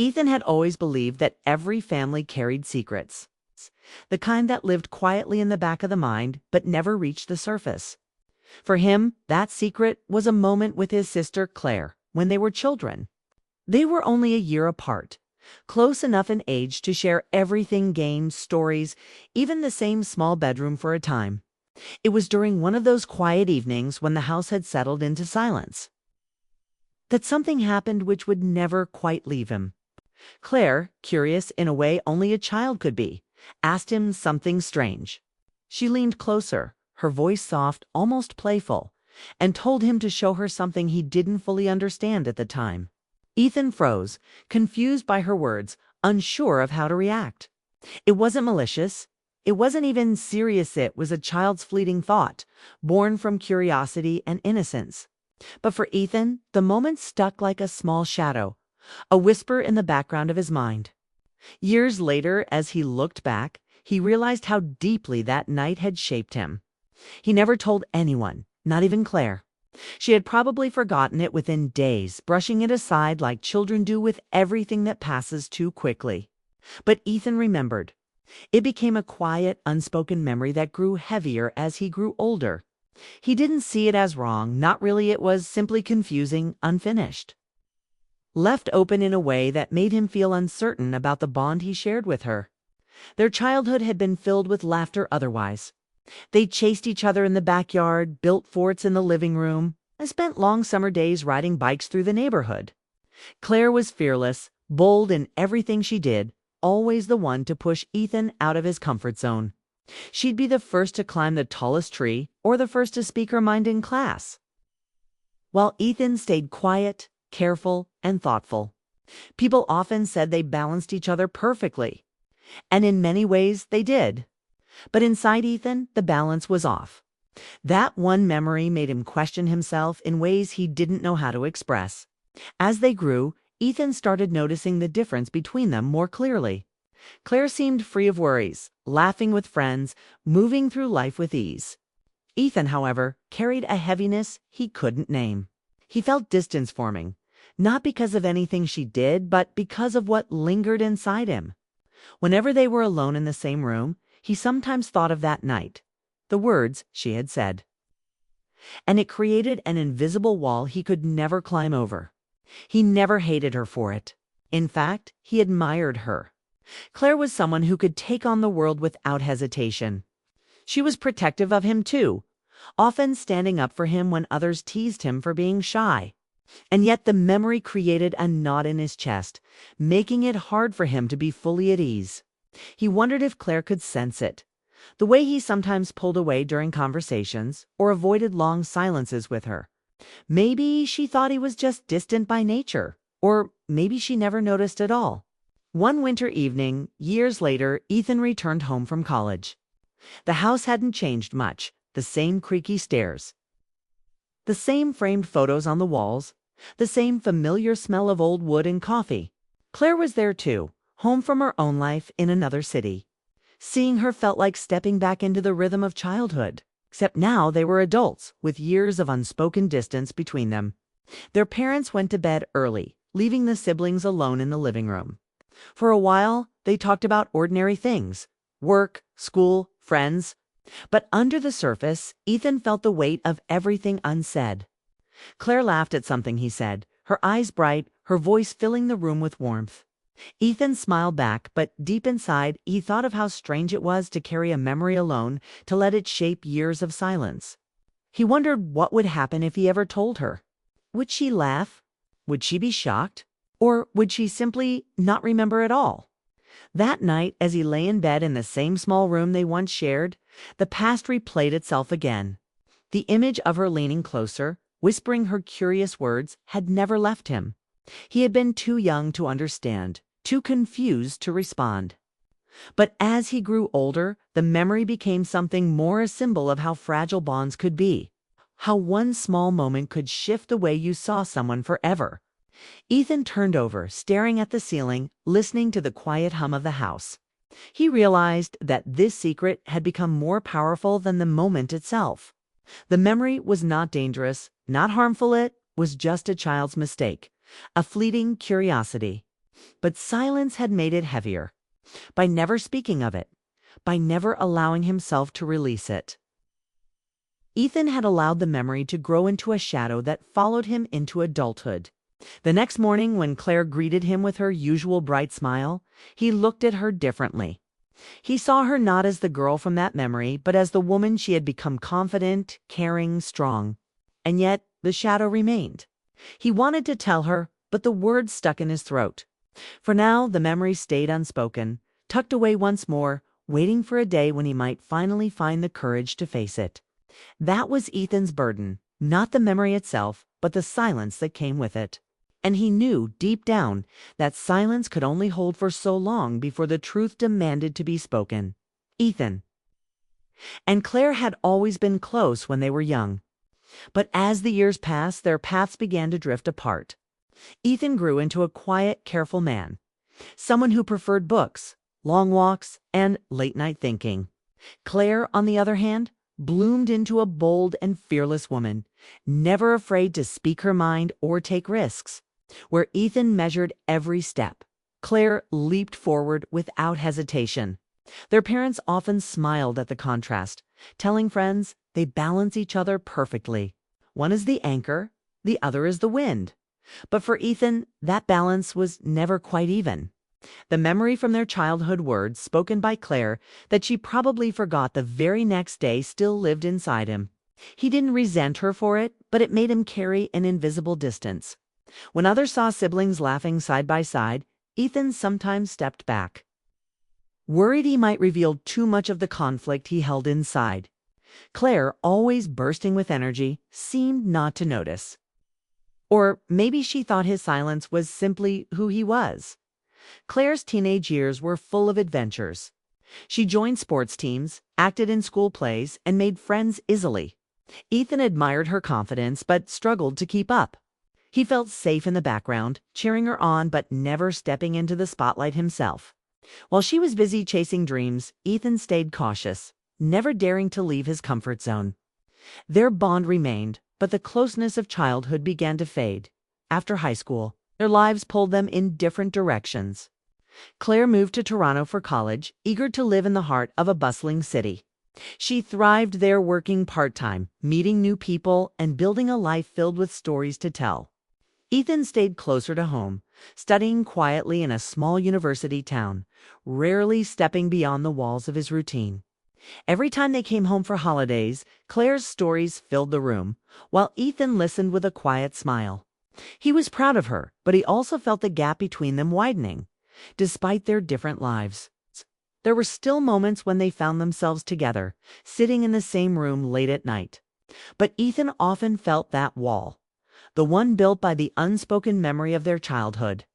Ethan had always believed that every family carried secrets, the kind that lived quietly in the back of the mind but never reached the surface. For him, that secret was a moment with his sister Claire when they were children. They were only a year apart, close enough in age to share everything: games, stories, even the same small bedroom for a time. It was during one of those quiet evenings when the house had settled into silence that something happened which would never quite leave him. Claire, curious in a way only a child could be, asked him something strange. She leaned closer, her voice soft, almost playful, and told him to show her something he didn't fully understand at the time. Ethan froze, confused by her words, unsure of how to react. It wasn't malicious. It wasn't even serious. It was a child's fleeting thought, born from curiosity and innocence. But for Ethan, the moment stuck like a small shadow, a whisper in the background of his mind. Years later, as he looked back, he realized how deeply that night had shaped him. He never told anyone, not even Claire. She had probably forgotten it within days, brushing it aside like children do with everything that passes too quickly. But Ethan remembered. It became a quiet, unspoken memory that grew heavier as he grew older. He didn't see it as wrong, not really. It was simply confusing, unfinished, left open in a way that made him feel uncertain about the bond he shared with her. Their childhood had been filled with laughter otherwise. They chased each other in the backyard, built forts in the living room, and spent long summer days riding bikes through the neighborhood. Claire was fearless, bold in everything she did, always the one to push Ethan out of his comfort zone. She'd be the first to climb the tallest tree or the first to speak her mind in class, while Ethan stayed quiet, careful, and thoughtful. People often said they balanced each other perfectly, and in many ways they did. But inside Ethan, the balance was off. That one memory made him question himself in ways he didn't know how to express. As they grew, Ethan started noticing the difference between them more clearly. Claire seemed free of worries, laughing with friends, moving through life with ease. Ethan, however, carried a heaviness he couldn't name. He felt distance forming, not because of anything she did, but because of what lingered inside him. Whenever they were alone in the same room, he sometimes thought of that night, the words she had said. And it created an invisible wall he could never climb over. He never hated her for it. In fact, he admired her. Claire was someone who could take on the world without hesitation. She was protective of him too, often standing up for him when others teased him for being shy. And yet the memory created a knot in his chest, making it hard for him to be fully at ease. He wondered if Claire could sense it, the way he sometimes pulled away during conversations or avoided long silences with her. Maybe she thought he was just distant by nature, or maybe she never noticed at all. One winter evening, years later, Ethan returned home from college. The house hadn't changed much, the same creaky stairs, the same framed photos on the walls, the same familiar smell of old wood and coffee. Claire was there too, home from her own life in another city. Seeing her felt like stepping back into the rhythm of childhood, except now they were adults with years of unspoken distance between them. Their parents went to bed early, leaving the siblings alone in the living room. For a while, they talked about ordinary things: work, school, friends. But under the surface, Ethan felt the weight of everything unsaid. Claire laughed at something he said, her eyes bright, her voice filling the room with warmth. Ethan smiled back, but deep inside, he thought of how strange it was to carry a memory alone, to let it shape years of silence. He wondered what would happen if he ever told her. Would she laugh? Would she be shocked? Or would she simply not remember at all? That night, as he lay in bed in the same small room they once shared, the past replayed itself again. The image of her leaning closer, whispering her curious words, had never left him. He had been too young to understand, too confused to respond. But as he grew older, the memory became something more: a symbol of how fragile bonds could be, how one small moment could shift the way you saw someone forever. Ethan turned over, staring at the ceiling, listening to the quiet hum of the house. He realized that this secret had become more powerful than the moment itself. The memory was not dangerous, not harmful. It was just a child's mistake, a fleeting curiosity. But silence had made it heavier, by never speaking of it, by never allowing himself to release it. Ethan had allowed the memory to grow into a shadow that followed him into adulthood. The next morning, when Claire greeted him with her usual bright smile, he looked at her differently. He saw her not as the girl from that memory, but as the woman she had become, confident, caring, strong. And yet, the shadow remained. He wanted to tell her, but the words stuck in his throat. For now, the memory stayed unspoken, tucked away once more, waiting for a day when he might finally find the courage to face it. That was Ethan's burden, not the memory itself, but the silence that came with it. And he knew, deep down, that silence could only hold for so long before the truth demanded to be spoken. Ethan and Claire had always been close when they were young. But as the years passed, their paths began to drift apart. Ethan grew into a quiet, careful man, someone who preferred books, long walks, and late-night thinking. Claire, on the other hand, bloomed into a bold and fearless woman, never afraid to speak her mind or take risks. Where Ethan measured every step, Claire leaped forward without hesitation. Their parents often smiled at the contrast, telling friends they balance each other perfectly. One is the anchor, the other is the wind. But for Ethan, that balance was never quite even. The memory from their childhood words spoken by Claire that she probably forgot the very next day still lived inside him. He didn't resent her for it, but it made him carry an invisible distance. When others saw siblings laughing side by side, Ethan sometimes stepped back, worried he might reveal too much of the conflict he held inside. Claire, always bursting with energy, seemed not to notice. Or maybe she thought his silence was simply who he was. Claire's teenage years were full of adventures. She joined sports teams, acted in school plays, and made friends easily. Ethan admired her confidence but struggled to keep up. He felt safe in the background, cheering her on but never stepping into the spotlight himself. While she was busy chasing dreams, Ethan stayed cautious, never daring to leave his comfort zone. Their bond remained, but the closeness of childhood began to fade. After high school, their lives pulled them in different directions. Claire moved to Toronto for college, eager to live in the heart of a bustling city. She thrived there, working part-time, meeting new people, and building a life filled with stories to tell. Ethan stayed closer to home, studying quietly in a small university town, rarely stepping beyond the walls of his routine. Every time they came home for holidays, Claire's stories filled the room, while Ethan listened with a quiet smile. He was proud of her, but he also felt the gap between them widening. Despite their different lives, there were still moments when they found themselves together, sitting in the same room late at night. But Ethan often felt that wall, the one built by the unspoken memory of their childhood.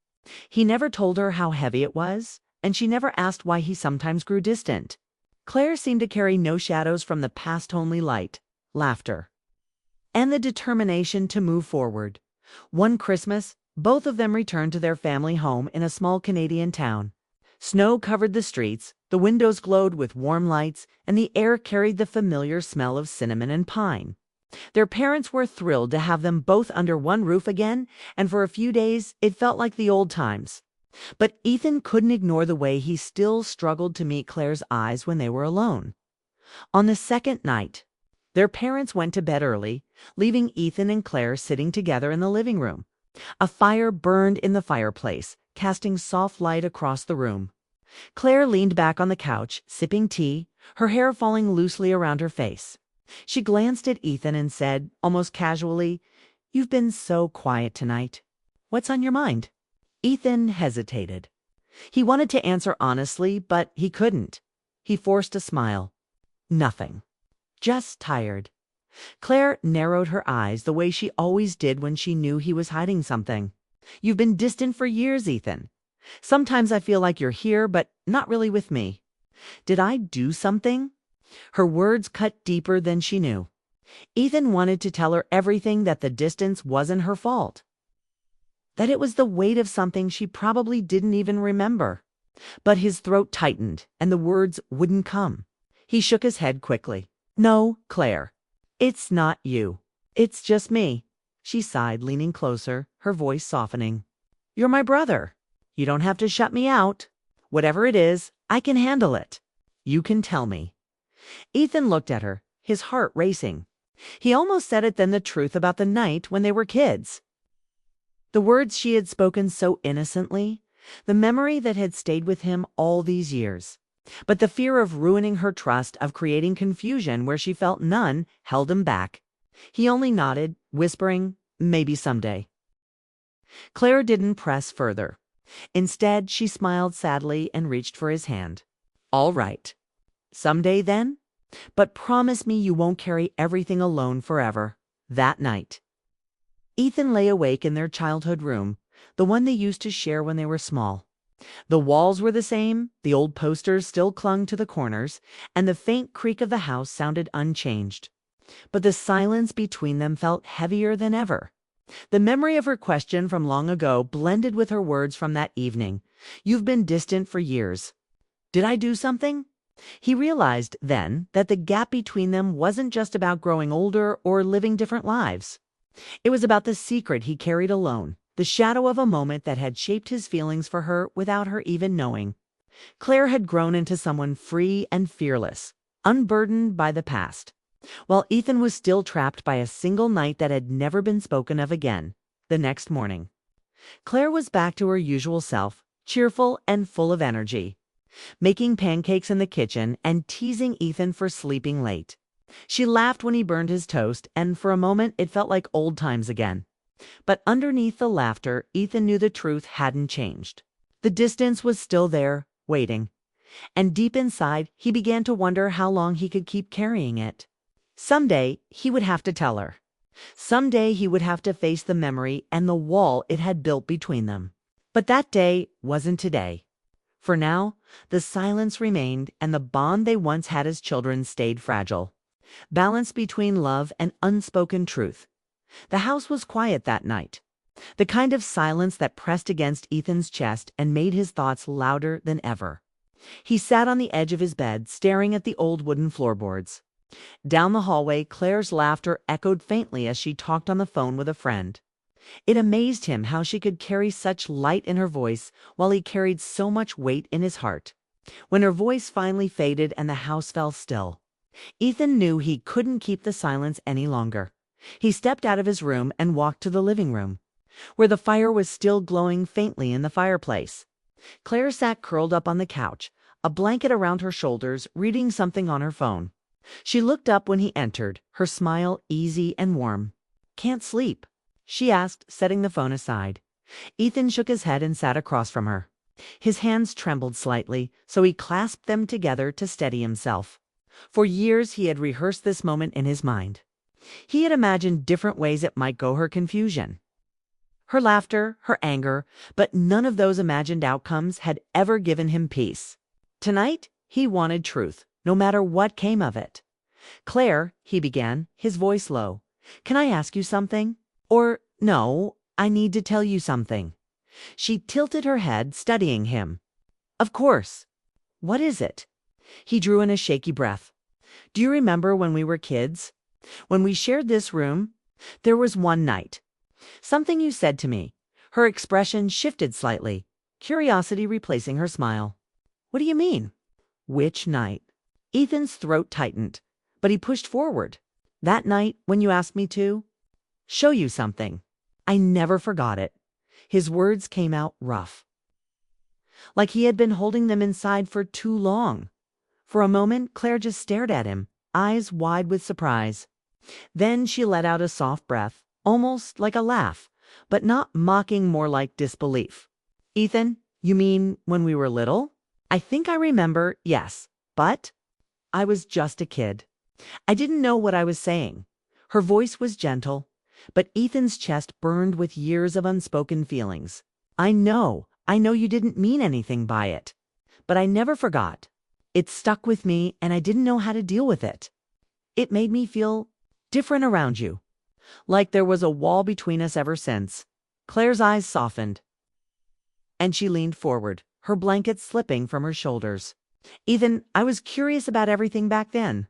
He never told her how heavy it was, and she never asked why he sometimes grew distant. Claire seemed to carry no shadows from the past, only light, laughter, and the determination to move forward. One Christmas, both of them returned to their family home in a small Canadian town. Snow covered the streets, the windows glowed with warm lights, and the air carried the familiar smell of cinnamon and pine. Their parents were thrilled to have them both under one roof again, and for a few days it felt like the old times. But Ethan couldn't ignore the way he still struggled to meet Claire's eyes when they were alone. On the second night, their parents went to bed early, leaving Ethan and Claire sitting together in the living room. A fire burned in the fireplace, casting soft light across the room. Claire leaned back on the couch, sipping tea, her hair falling loosely around her face. She glanced at Ethan and said, almost casually, "You've been so quiet tonight. What's on your mind?" Ethan hesitated. He wanted to answer honestly, but he couldn't. He forced a smile. "Nothing. Just tired." Claire narrowed her eyes the way she always did when she knew he was hiding something. "You've been distant for years, Ethan. Sometimes I feel like you're here, but not really with me. Did I do something?" Her words cut deeper than she knew. Ethan wanted to tell her everything, that the distance wasn't her fault, that it was the weight of something she probably didn't even remember. But his throat tightened, and the words wouldn't come. He shook his head quickly. "No, Claire. It's not you. It's just me." She sighed, leaning closer, her voice softening. "You're my brother. You don't have to shut me out. Whatever it is, I can handle it. You can tell me." Ethan looked at her, his heart racing. He almost said it then, the truth about the night when they were kids. The words she had spoken so innocently, the memory that had stayed with him all these years. But the fear of ruining her trust, of creating confusion where she felt none, held him back. He only nodded, whispering, "Maybe someday." Claire didn't press further. Instead, she smiled sadly and reached for his hand. "All right. Someday then? But promise me you won't carry everything alone forever." That night, Ethan lay awake in their childhood room, the one they used to share when they were small. The walls were the same, the old posters still clung to the corners, and the faint creak of the house sounded unchanged. But the silence between them felt heavier than ever. The memory of her question from long ago blended with her words from that evening. "You've been distant for years. Did I do something?" He realized then that the gap between them wasn't just about growing older or living different lives. It was about the secret he carried alone, the shadow of a moment that had shaped his feelings for her without her even knowing. Claire had grown into someone free and fearless, unburdened by the past, while Ethan was still trapped by a single night that had never been spoken of again. The next morning, Claire was back to her usual self, cheerful and full of energy, making pancakes in the kitchen and teasing Ethan for sleeping late. She laughed when he burned his toast, and for a moment it felt like old times again. But underneath the laughter, Ethan knew the truth hadn't changed. The distance was still there, waiting. And deep inside, he began to wonder how long he could keep carrying it. Someday, he would have to tell her. Someday, he would have to face the memory and the wall it had built between them. But that day wasn't today. For now, the silence remained, and the bond they once had as children stayed fragile, balanced between love and unspoken truth. The house was quiet that night, the kind of silence that pressed against Ethan's chest and made his thoughts louder than ever. He sat on the edge of his bed, staring at the old wooden floorboards. Down the hallway, Claire's laughter echoed faintly as she talked on the phone with a friend. It amazed him how she could carry such light in her voice while he carried so much weight in his heart. When her voice finally faded and the house fell still, Ethan knew he couldn't keep the silence any longer. He stepped out of his room and walked to the living room, where the fire was still glowing faintly in the fireplace. Claire sat curled up on the couch, a blanket around her shoulders, reading something on her phone. She looked up when he entered, her smile easy and warm. "Can't sleep?" she asked, setting the phone aside. Ethan shook his head and sat across from her. His hands trembled slightly, so he clasped them together to steady himself. For years he had rehearsed this moment in his mind. He had imagined different ways it might go, her confusion, her laughter, her anger, but none of those imagined outcomes had ever given him peace. Tonight, he wanted truth, no matter what came of it. "Claire," he began, his voice low, "can I ask you something? Or, no, I need to tell you something." She tilted her head, studying him. "Of course. What is it?" He drew in a shaky breath. "Do you remember when we were kids? When we shared this room? There was one night. Something you said to me." Her expression shifted slightly, curiosity replacing her smile. "What do you mean?" "Which night?" Ethan's throat tightened, but he pushed forward. "That night when you asked me to show you something. I never forgot it." His words came out rough, like he had been holding them inside for too long. For a moment, Claire just stared at him, eyes wide with surprise. Then she let out a soft breath, almost like a laugh, but not mocking, more like disbelief. "Ethan, you mean when we were little? I think I remember, yes, but I was just a kid. I didn't know what I was saying." Her voice was gentle, but Ethan's chest burned with years of unspoken feelings. I know you didn't mean anything by it, but I never forgot. It stuck with me, and I didn't know how to deal with it. It made me feel different around you, like there was a wall between us ever since." Claire's eyes softened, and she leaned forward, her blanket slipping from her shoulders. "Ethan, I was curious about everything back then.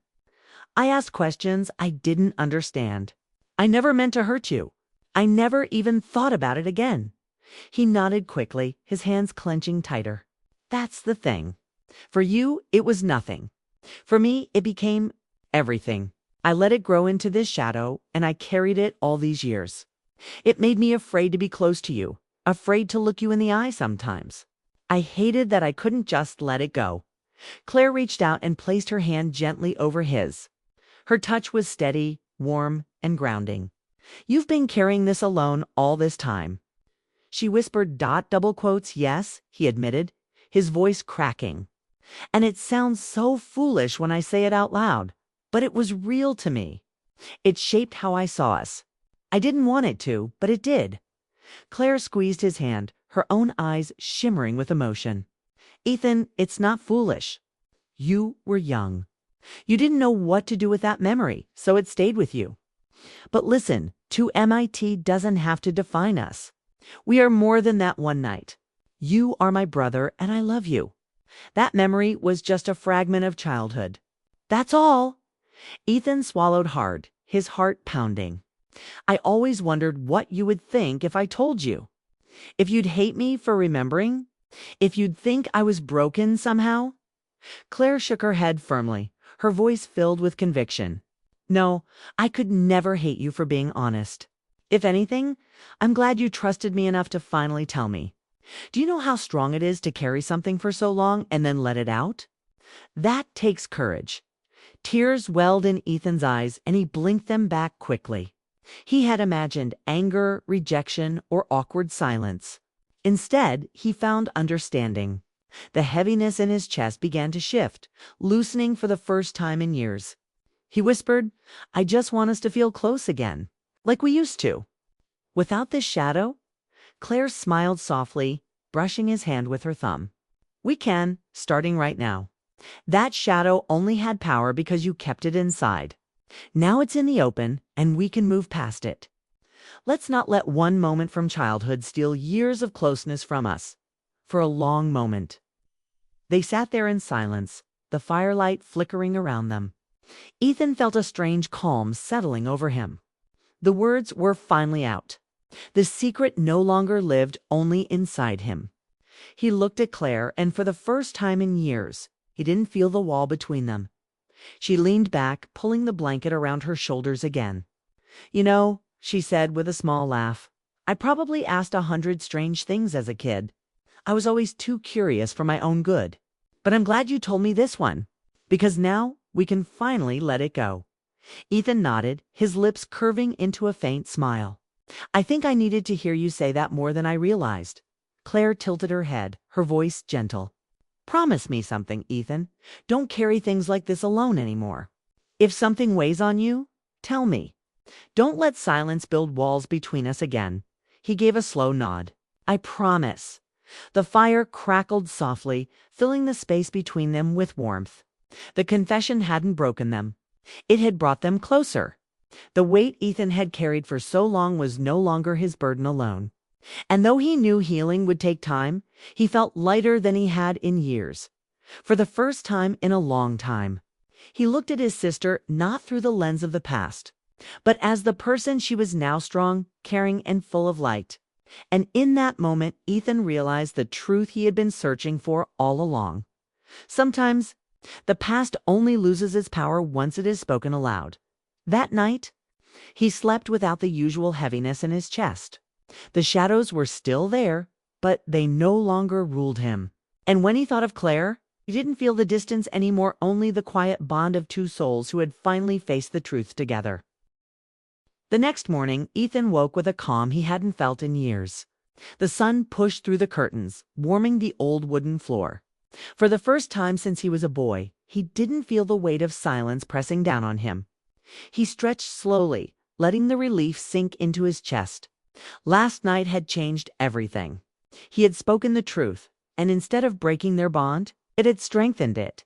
I asked questions I didn't understand. I never meant to hurt you. I never even thought about it again. He nodded quickly, his hands clenching tighter. That's the thing. For you, it was nothing. For me, it became everything. I let it grow into this shadow, and I carried it all these years. It made me afraid to be close to you, afraid to look you in the eye sometimes. I hated that I couldn't just let it go. Claire reached out and placed her hand gently over his. Her touch was steady, warm, and grounding. You've been carrying this alone all this time. She whispered double quotes, yes, he admitted, his voice cracking. And it sounds so foolish when I say it out loud, but it was real to me. It shaped how I saw us. I didn't want it to, but it did. Claire squeezed his hand, her own eyes shimmering with emotion. Ethan, it's not foolish. You were young. You didn't know what to do with that memory, so it stayed with you. But listen, 2MIT doesn't have to define us. We are more than that one night. You are my brother, and I love you. That memory was just a fragment of childhood. That's all. Ethan swallowed hard, his heart pounding. I always wondered what you would think if I told you. If you'd hate me for remembering? If you'd think I was broken somehow? Claire shook her head firmly, her voice filled with conviction. No, I could never hate you for being honest. If anything, I'm glad you trusted me enough to finally tell me. Do you know how strong it is to carry something for so long and then let it out? That takes courage. Tears welled in Ethan's eyes, and he blinked them back quickly. He had imagined anger, rejection, or awkward silence. Instead, he found understanding. The heaviness in his chest began to shift, loosening for the first time in years. He whispered, I just want us to feel close again, like we used to. Without this shadow? Claire smiled softly, brushing his hand with her thumb. We can, starting right now. That shadow only had power because you kept it inside. Now it's in the open, and we can move past it. Let's not let one moment from childhood steal years of closeness from us. For a long moment. They sat there in silence, the firelight flickering around them. Ethan felt a strange calm settling over him. The words were finally out. The secret no longer lived only inside him. He looked at Claire, and for the first time in years, he didn't feel the wall between them. She leaned back, pulling the blanket around her shoulders again. You know, she said with a small laugh, I probably asked 100 strange things as a kid. I was always too curious for my own good. But I'm glad you told me this one, because now we can finally let it go. Ethan nodded, his lips curving into a faint smile. I think I needed to hear you say that more than I realized. Claire tilted her head, her voice gentle. Promise me something, Ethan. Don't carry things like this alone anymore. If something weighs on you, tell me. Don't let silence build walls between us again. He gave a slow nod. I promise. The fire crackled softly, filling the space between them with warmth. The confession hadn't broken them. It had brought them closer. The weight Ethan had carried for so long was no longer his burden alone. And though he knew healing would take time, he felt lighter than he had in years. For the first time in a long time. He looked at his sister not through the lens of the past, but as the person she was now, strong, caring, and full of light. And in that moment, Ethan realized the truth he had been searching for all along. Sometimes, the past only loses its power once it is spoken aloud. That night, he slept without the usual heaviness in his chest. The shadows were still there, but they no longer ruled him. And when he thought of Claire, he didn't feel the distance anymore, only the quiet bond of two souls who had finally faced the truth together. The next morning, Ethan woke with a calm he hadn't felt in years. The sun pushed through the curtains, warming the old wooden floor. For the first time since he was a boy, he didn't feel the weight of silence pressing down on him. He stretched slowly, letting the relief sink into his chest. Last night had changed everything. He had spoken the truth, and instead of breaking their bond, it had strengthened it.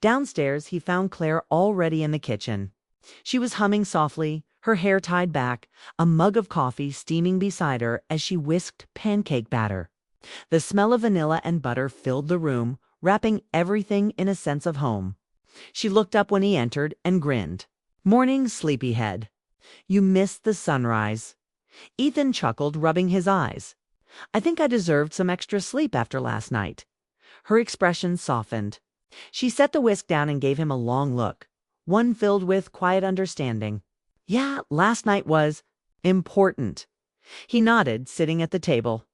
Downstairs, he found Claire already in the kitchen. She was humming softly, her hair tied back, a mug of coffee steaming beside her as she whisked pancake batter. The smell of vanilla and butter filled the room, wrapping everything in a sense of home. She looked up when he entered and grinned. Morning, sleepyhead. You missed the sunrise. Ethan chuckled, rubbing his eyes. I think I deserved some extra sleep after last night." Her expression softened. She set the whisk down and gave him a long look, one filled with quiet understanding. "Yeah, last night was important." He nodded, sitting at the table.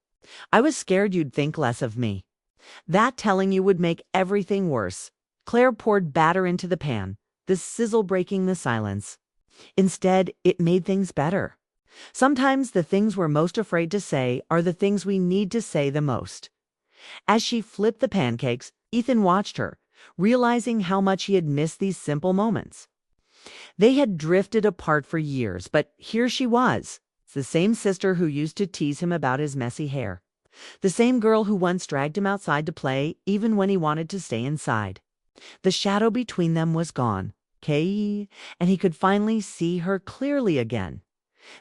"I was scared you'd think less of me. That telling you would make everything worse." Claire poured batter into the pan, the sizzle breaking the silence. Instead, it made things better. Sometimes the things we're most afraid to say are the things we need to say the most. As she flipped the pancakes, Ethan watched her, realizing how much he had missed these simple moments. They had drifted apart for years, but here she was, the same sister who used to tease him about his messy hair. The same girl who once dragged him outside to play, even when he wanted to stay inside. The shadow between them was gone, and he could finally see her clearly again.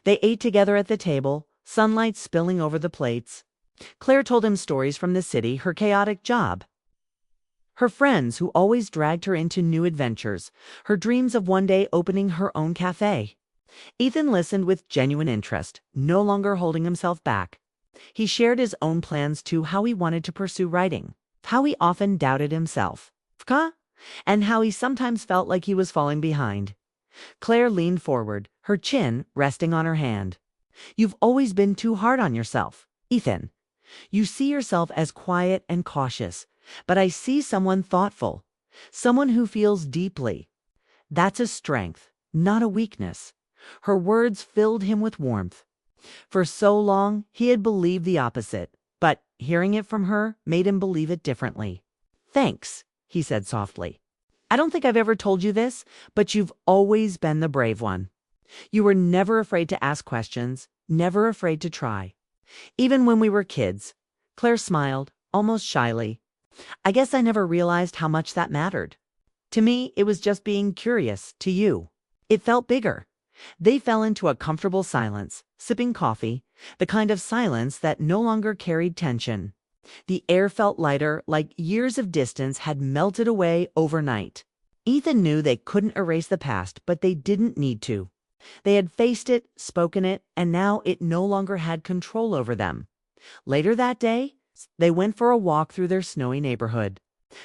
They ate together at the table, sunlight spilling over the plates. Claire told him stories from the city, her chaotic job, her friends who always dragged her into new adventures, her dreams of one day opening her own cafe. Ethan listened with genuine interest, no longer holding himself back. He shared his own plans too, how he wanted to pursue writing, how he often doubted himself, and how he sometimes felt like he was falling behind. Claire leaned forward, her chin resting on her hand. "You've always been too hard on yourself, Ethan. You see yourself as quiet and cautious, but I see someone thoughtful, someone who feels deeply. That's a strength, not a weakness." Her words filled him with warmth. For so long, he had believed the opposite, but hearing it from her made him believe it differently. "Thanks," he said softly. "I don't think I've ever told you this, but you've always been the brave one. You were never afraid to ask questions, never afraid to try. Even when we were kids." Claire smiled, almost shyly. "I guess I never realized how much that mattered. To me, it was just being curious. To you, it felt bigger." They fell into a comfortable silence, sipping coffee, the kind of silence that no longer carried tension. The air felt lighter, like years of distance had melted away overnight. Ethan knew they couldn't erase the past, but they didn't need to. They had faced it, spoken it, and now it no longer had control over them. Later that day, they went for a walk through their snowy neighborhood.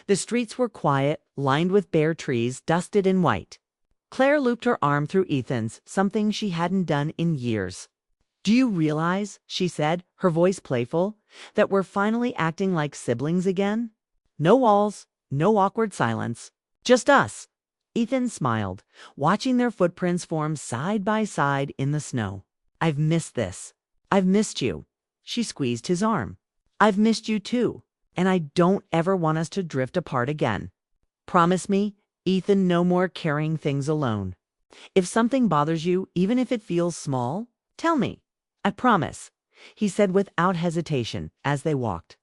The streets were quiet, lined with bare trees, dusted in white. Claire looped her arm through Ethan's, something she hadn't done in years. "Do you realize," she said, her voice playful, "that we're finally acting like siblings again? No walls, no awkward silence, just us." Ethan smiled, watching their footprints form side by side in the snow. "I've missed this. I've missed you." She squeezed his arm. "I've missed you too, and I don't ever want us to drift apart again. Promise me, Ethan, no more carrying things alone. If something bothers you, even if it feels small, tell me. I promise," he said without hesitation as they walked.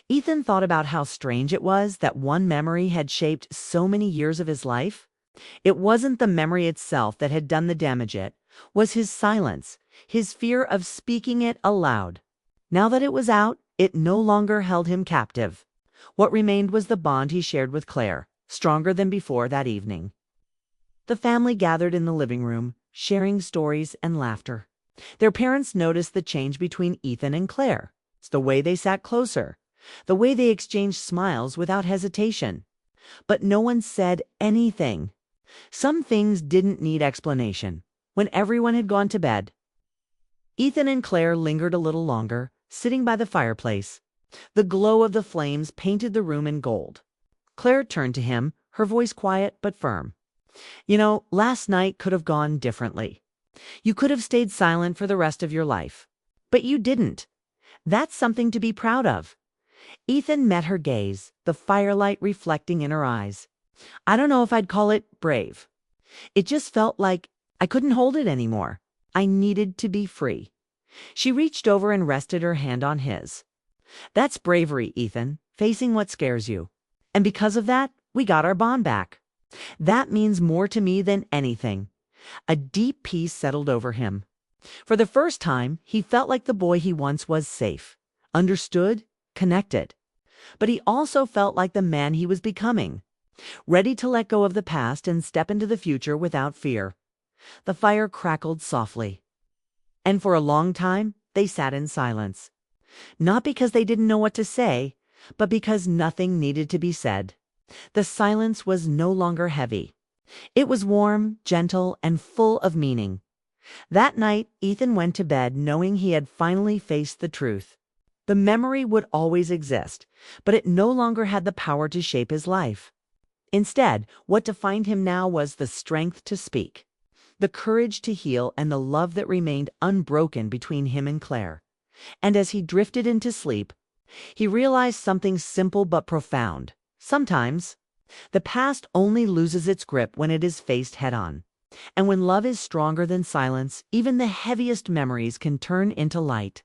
Ethan thought about how strange it was that one memory had shaped so many years of his life. It wasn't the memory itself that had done the damage, it was his silence, his fear of speaking it aloud. Now that it was out, it no longer held him captive. What remained was the bond he shared with Claire, stronger than before that evening. The family gathered in the living room, sharing stories and laughter. Their parents noticed the change between Ethan and Claire. It's the way they sat closer, the way they exchanged smiles without hesitation. But no one said anything. Some things didn't need explanation. When everyone had gone to bed, Ethan and Claire lingered a little longer, sitting by the fireplace. The glow of the flames painted the room in gold. Claire turned to him, her voice quiet but firm. "You know, last night could have gone differently. You could have stayed silent for the rest of your life. But you didn't. That's something to be proud of." Ethan met her gaze, the firelight reflecting in her eyes. "I don't know if I'd call it brave. It just felt like I couldn't hold it anymore. I needed to be free." She reached over and rested her hand on his. "That's bravery, Ethan, facing what scares you. And because of that, we got our bond back. That means more to me than anything." A deep peace settled over him. For the first time, he felt like the boy he once was, safe, understood, connected. But he also felt like the man he was becoming, ready to let go of the past and step into the future without fear. The fire crackled softly. And for a long time, they sat in silence. Not because they didn't know what to say, but because nothing needed to be said. The silence was no longer heavy. It was warm, gentle, and full of meaning. That night, Ethan went to bed knowing he had finally faced the truth. The memory would always exist, but it no longer had the power to shape his life. Instead, what defined him now was the strength to speak, the courage to heal, and the love that remained unbroken between him and Claire. And as he drifted into sleep, he realized something simple but profound. Sometimes, the past only loses its grip when it is faced head-on. And when love is stronger than silence, even the heaviest memories can turn into light.